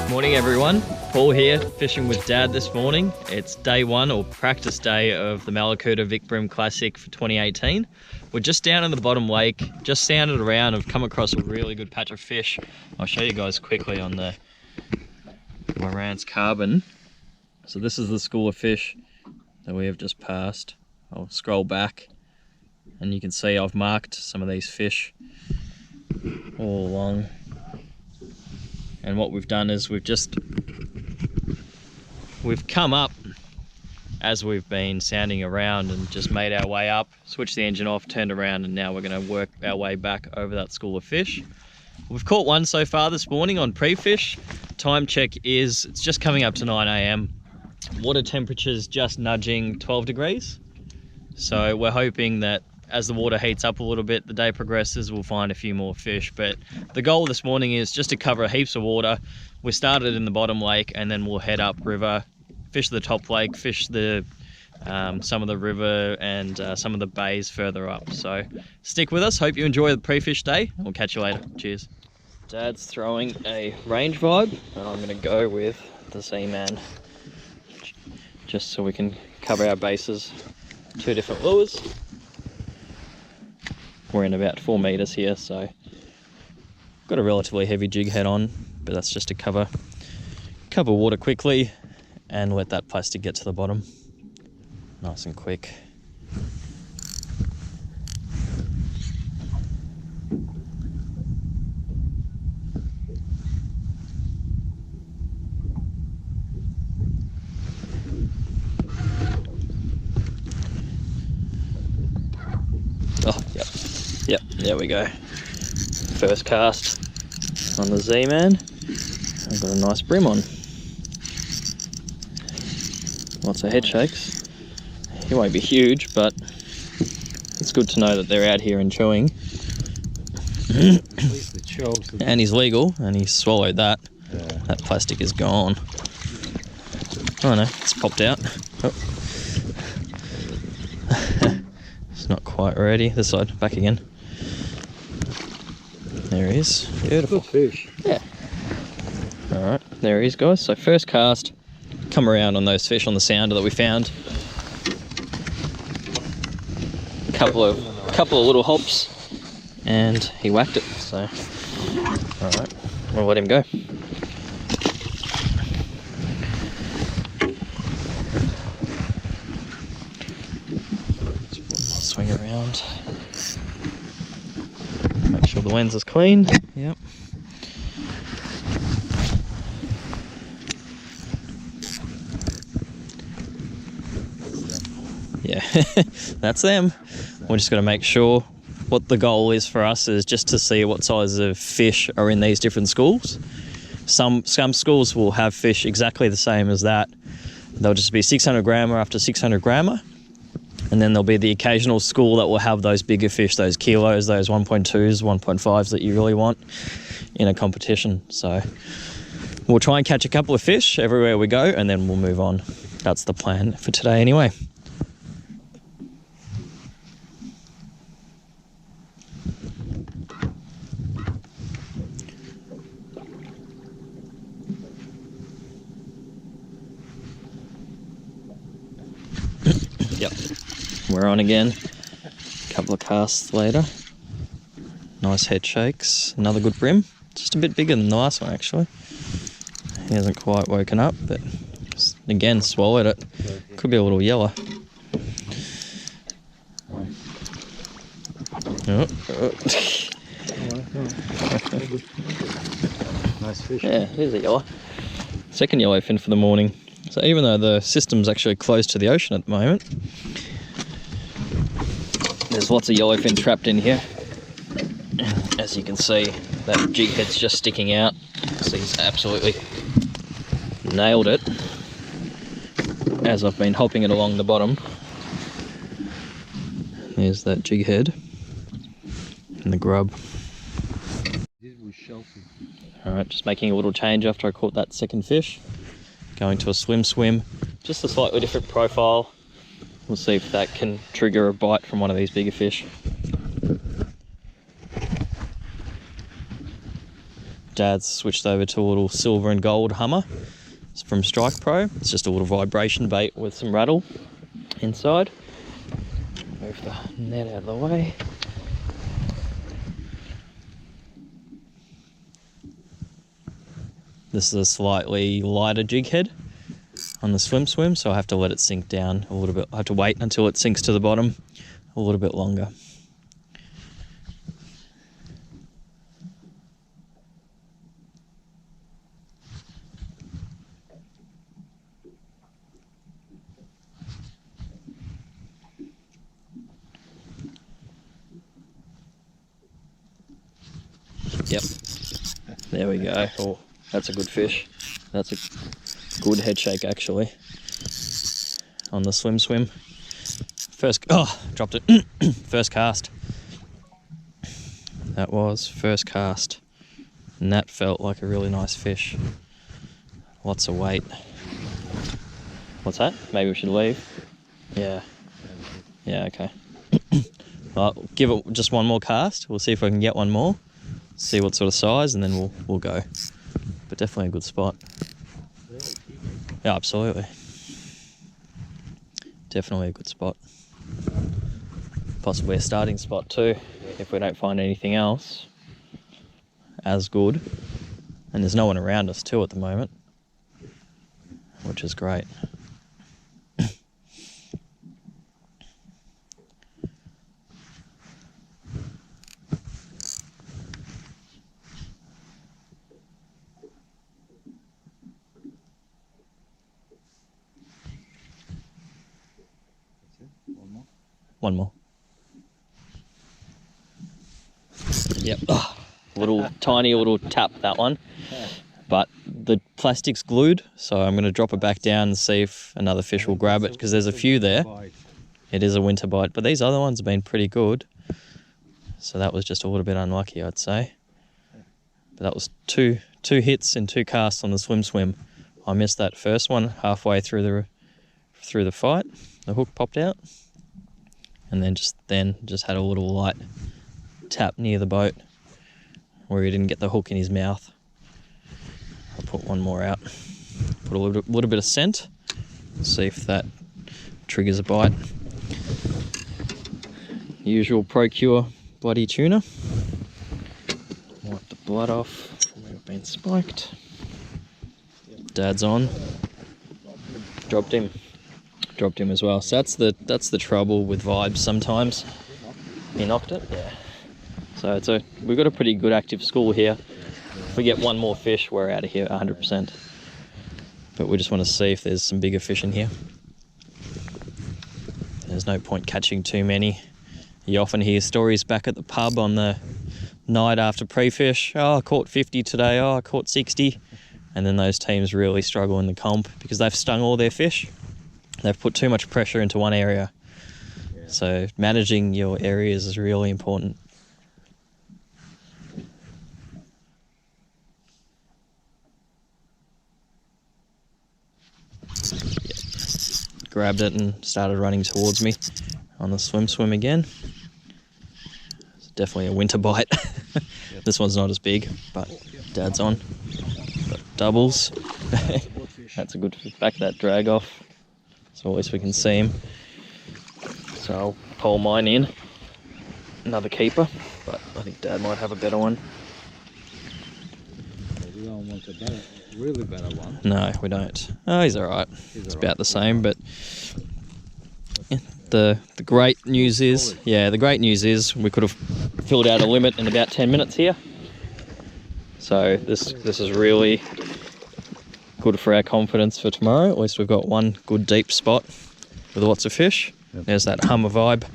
Morning everyone, Paul here, fishing with Dad this morning. It's day one or practice day of the Mallacoota Vic Bream Classic for 2018. We're just down in the bottom lake, just sounded around, I've come across a really good patch of fish. I'll show you guys quickly on the Lowrance carbon. So this is the school of fish that we have just passed. I'll scroll back and you can see I've marked some of these fish all along. And what we've done is we've come up as we've been sounding around and just made our way up, switched the engine off, turned around, and now we're going to work our way back over that school of fish. We've caught one so far this morning on pre-fish. Time check is, it's just coming up to 9 AM. Water temperature's just nudging 12 degrees. So we're hoping that as the water heats up a little bit, the day progresses, we'll find a few more fish. But the goal this morning is just to cover heaps of water. We started in the bottom lake and then we'll head up river, fish the top lake, fish the some of the river and some of the bays further up. So stick with us. Hope you enjoy the pre-fish day. We'll catch you later. Cheers. Dad's throwing a range vibe and I'm going to go with the Zman, just so we can cover our bases. Two different lures. We're in about 4 meters here, so got a relatively heavy jig head on, but that's just to cover water quickly and let that plastic get to the bottom nice and quick. Oh, yep, there we go. First cast on the Zman. I've got a nice brim on. Lots of head shakes. He won't be huge, but it's good to know that they're out here and chewing. And he's legal, and he swallowed that. Yeah. That plastic is gone. Oh no, it's popped out. Oh. Not quite ready. This side, back again. There he is. Beautiful fish. Yeah. Alright, there he is, guys. So first cast, come around on those fish on the sounder that we found. Couple of little hops and he whacked it. So alright, we'll let him go. Swing around, make sure the lens is clean. Yep. Yeah, that's them. We're just going to make sure what the goal is for us is just to see what size of fish are in these different schools. Some schools will have fish exactly the same as that. They'll just be 600 grammer after 600 grammer. And then there'll be the occasional school that will have those bigger fish, those kilos, those 1.2s, 1.5s that you really want in a competition. So we'll try and catch a couple of fish everywhere we go and then we'll move on. That's the plan for today anyway. Yep. We're on again. A couple of casts later. Nice head shakes. Another good brim. Just a bit bigger than the last one actually. He hasn't quite woken up, but again swallowed it. Could be a little yellow. Nice fish. Yeah, here's a yellow. Second yellowfin for the morning. So even though the system's actually close to the ocean at the moment, there's lots of yellowfin trapped in here. As you can see, that jig head's just sticking out. So he's absolutely nailed it as I've been hopping it along the bottom. There's that jig head and the grub. Alright, just making a little change after I caught that second fish. Going to a slim swim, just a slightly different profile. We'll see if that can trigger a bite from one of these bigger fish. Dad's switched over to a little silver and gold Hummer. It's from Strike Pro. It's just a little vibration bait with some rattle inside. Move the net out of the way. This is a slightly lighter jig head on the swim, so I have to let it sink down a little bit. I have to wait until it sinks to the bottom a little bit longer. Yep, there we go. Oh, that's a good fish. That's a good head shake actually on the swim. First, oh, dropped it. First cast. That was first cast, and that felt like a really nice fish. Lots of weight. What's that? Maybe we should leave. Yeah. Yeah. Okay. Well, give it just one more cast. We'll see if I can get one more. See what sort of size, and then we'll go. But definitely a good spot. Yeah, absolutely. Definitely a good spot. Possibly a starting spot too, if we don't find anything else as good. And there's no one around us too at the moment, which is great. One more. Yep. Oh, tiny little tap, that one. But the plastic's glued, so I'm going to drop it back down and see if another fish will grab it, because there's a few there. It is a winter bite, but these other ones have been pretty good. So that was just a little bit unlucky, I'd say. But that was two hits and 2 casts on the swim. I missed that first one halfway through the fight. The hook popped out. And then just had a little light tap near the boat where he didn't get the hook in his mouth. I'll put one more out. Put a little bit of scent. See if that triggers a bite. Usual Procure bloody tuna. Wipe the blood off from where we've been spiked. Dad's on. Dropped him as well. So that's the trouble with vibes sometimes. He knocked it? Yeah. So we've got a pretty good active school here. If we get one more fish, we're out of here 100%. But we just want to see if there's some bigger fish in here. There's no point catching too many. You often hear stories back at the pub on the night after pre-fish. Oh, I caught 50 today. Oh, I caught 60. And then those teams really struggle in the comp because they've stung all their fish. They've put too much pressure into one area. Yeah. So managing your areas is really important. Yeah. Grabbed it and started running towards me on the swim again. It's definitely a winter bite. Yep. This one's not as big, but Dad's on. Got doubles. That's a good fish. Back that drag off. So at least we can see him. So I'll pull mine in. Another keeper, but I think Dad might have a better one. We don't want a really better one. No, we don't. Oh, he's alright. It's about the same, but the great news is, we could have filled out a limit in about 10 minutes here. So this is really good for our confidence for tomorrow. At least we've got one good deep spot with lots of fish. Yep. There's that Hummer vibe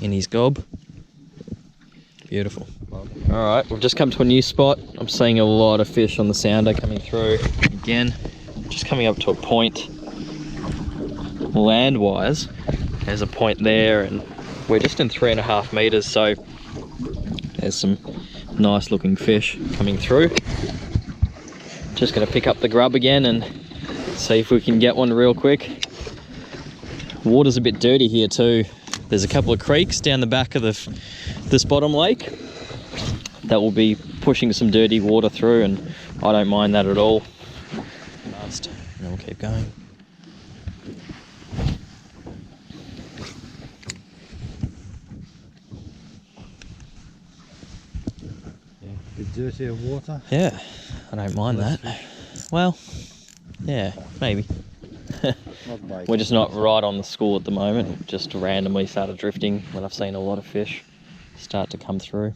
in his gob. Beautiful. Alright, we've just come to a new spot. I'm seeing a lot of fish on the sounder coming through. Again, just coming up to a point land-wise. There's a point there and we're just in 3.5 meters, so there's some nice looking fish coming through. Just going to pick up the grub again and see if we can get one real quick. Water's a bit dirty here too. There's a couple of creeks down the back of this bottom lake, that will be pushing some dirty water through, and I don't mind that at all. And then we'll keep going. Yeah, a bit dirty of water. Yeah, I don't mind that. Well, yeah, maybe. We're just not right on the school at the moment. Just randomly started drifting when I've seen a lot of fish start to come through.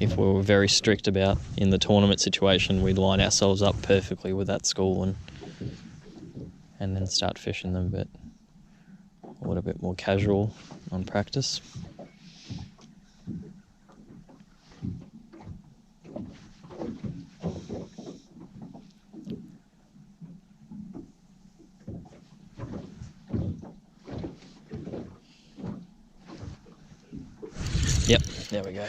If we were very strict about in the tournament situation, we'd line ourselves up perfectly with that school and then start fishing them, but a little bit more casual on practice. Yep, there we go.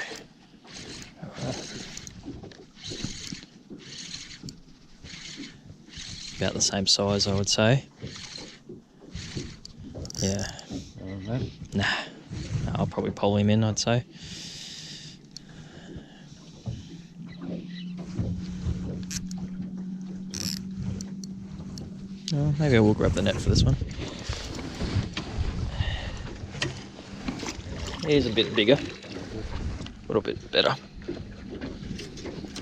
About the same size, I would say. Yeah. Nah, I'll probably pull him in, I'd say. Oh, maybe I will grab the net for this one. He's a bit bigger, a little bit better.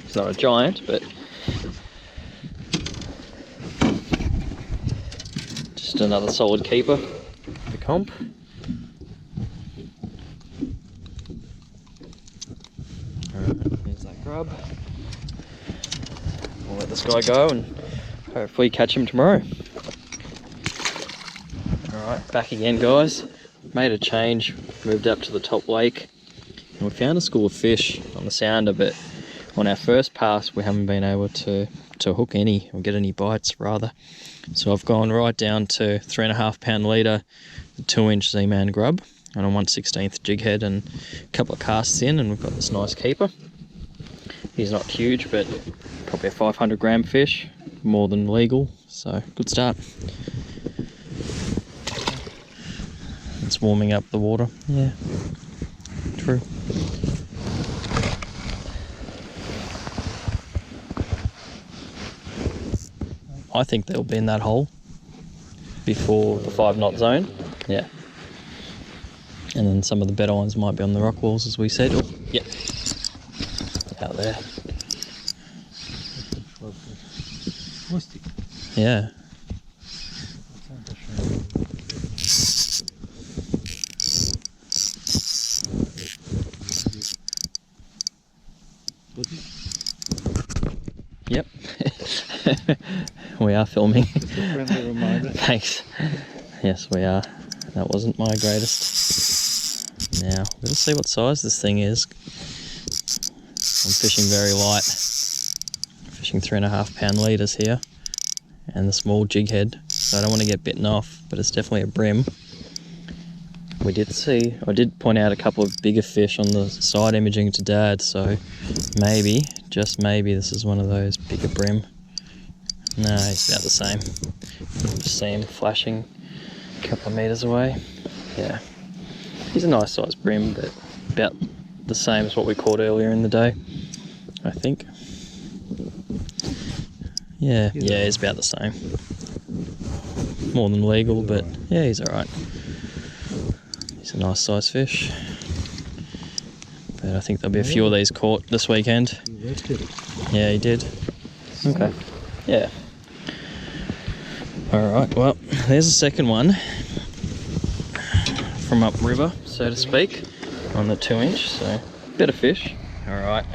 He's not a giant, but just another solid keeper for the comp. Alright, here's that grub. We'll let this guy go and hopefully catch him tomorrow. Alright, back again, guys. Made a change, moved up to the top lake, and we found a school of fish on the sounder, but on our first pass we haven't been able to hook any, or get any bites rather. So I've gone right down to 3.5 pound leader, the 2-inch Zman grub, and a 1/16 jig head, and a couple of casts in, and we've got this nice keeper. He's not huge, but probably a 500 gram fish, more than legal, so good start. It's warming up the water. Yeah, true. I think they'll be in that hole before the 5 knot zone. Yeah. And then some of the better ones might be on the rock walls, as we said. Oh, yep. Out there. Yeah. Yep. We are filming. Just a friendly reminder. Thanks. Yes, we are. That wasn't my greatest. Now, we'll see what size this thing is. I'm fishing very light. Fishing 3.5 pound leaders here. And the small jig head. So I don't want to get bitten off, but it's definitely a brim. We did see, I did point out a couple of bigger fish on the side imaging to Dad, so maybe, just maybe, this is one of those bigger brim. No, he's about the same. Just see him flashing a couple of meters away. Yeah, he's a nice sized brim, but about the same as what we caught earlier in the day, I think. Yeah, he's about the same. More than legal, but yeah, he's alright. He's a nice size fish. But I think there'll be a few of these caught this weekend. Yeah, he did. Okay. Yeah. Alright, well, there's a second one from upriver, so to speak, on the 2-inch, so bit of fish. Alright,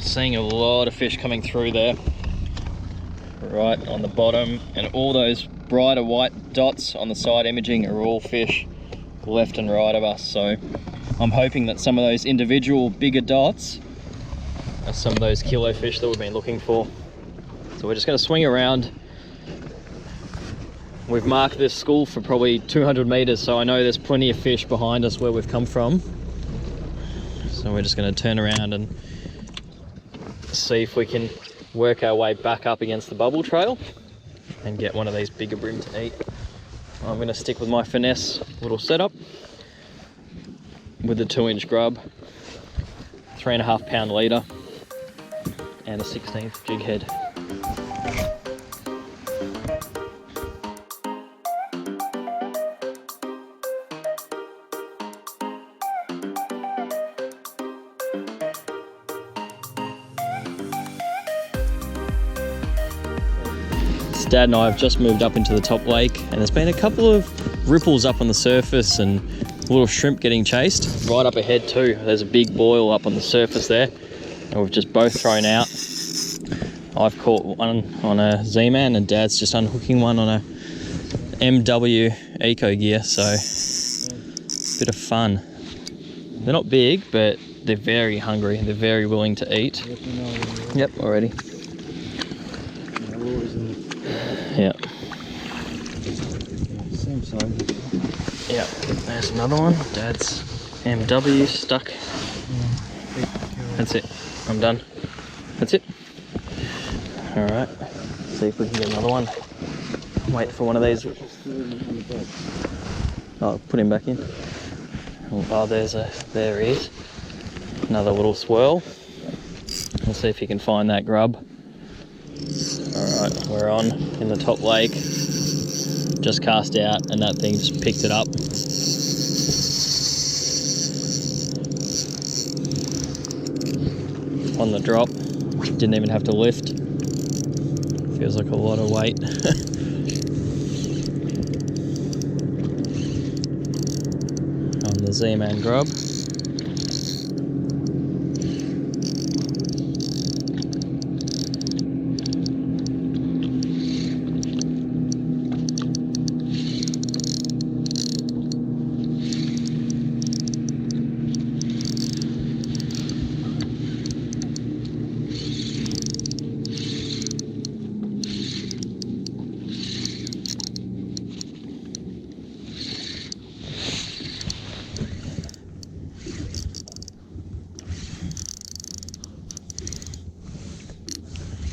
seeing a lot of fish coming through there, right on the bottom, and all those brighter white dots on the side imaging are all fish left and right of us, so I'm hoping that some of those individual bigger dots are some of those kilo fish that we've been looking for. So we're just going to swing around. We've marked this school for probably 200 meters, so I know there's plenty of fish behind us where we've come from. So we're just going to turn around and see if we can work our way back up against the bubble trail and get one of these bigger brim to eat. I'm going to stick with my finesse little setup with a 2-inch grub, 3.5 pound leader, and a 16th jig head. Dad and I have just moved up into the top lake, and there's been a couple of ripples up on the surface and little shrimp getting chased. Right up ahead too, there's a big boil up on the surface there, and we've just both thrown out. I've caught one on a Zman, and Dad's just unhooking one on a MW Ecogear, so bit of fun. They're not big, but they're very hungry. They're very willing to eat. Yep, already. Yeah. Same size. Yeah, there's another one. Dad's MW stuck. That's it. I'm done. That's it. Alright. See if we can get another one. Wait for one of these. Oh, put him back in. Oh, there he is. Another little swirl. We'll see if he can find that grub. Alright, we're on in the top lake. Just cast out and that thing just picked it up. On the drop. Didn't even have to lift. Feels like a lot of weight. On the Zman grub.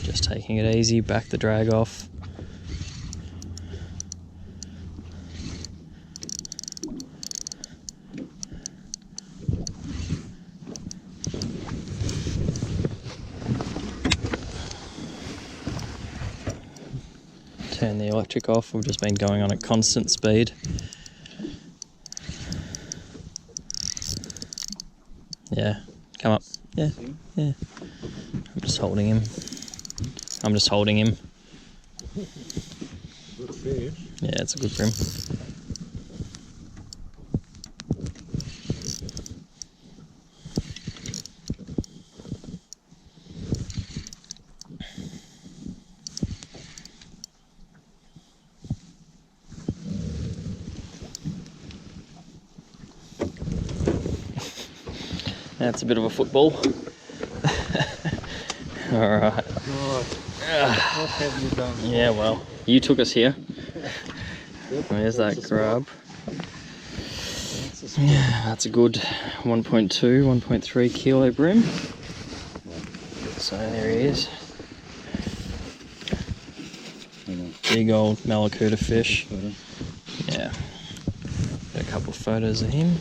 Just taking it easy, back the drag off. Turn the electric off, we've just been going on at constant speed. Yeah, come up. Yeah, yeah. I'm just holding him. Good fish. Yeah, it's a good bream. That's a bit of a football. All right. What have you done? Yeah, well, you took us here. There's that grub. Yeah, that's a good 1.2, 1.3 kilo bream. So there he is. Big old Mallacoota fish. Yeah. Got a couple of photos of him.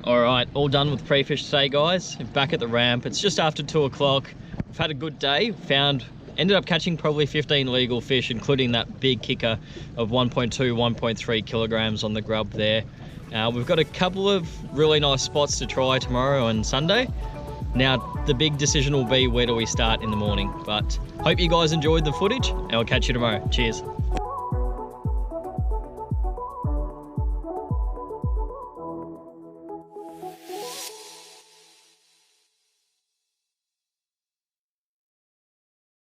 Alright, all done with pre-fish today, guys. Back at the ramp. It's just after 2 o'clock. We've had a good day. Ended up catching probably 15 legal fish, including that big kicker of 1.2, 1.3 kilograms on the grub there. We've got a couple of really nice spots to try tomorrow and Sunday. Now, the big decision will be where do we start in the morning. But hope you guys enjoyed the footage, and I'll catch you tomorrow. Cheers.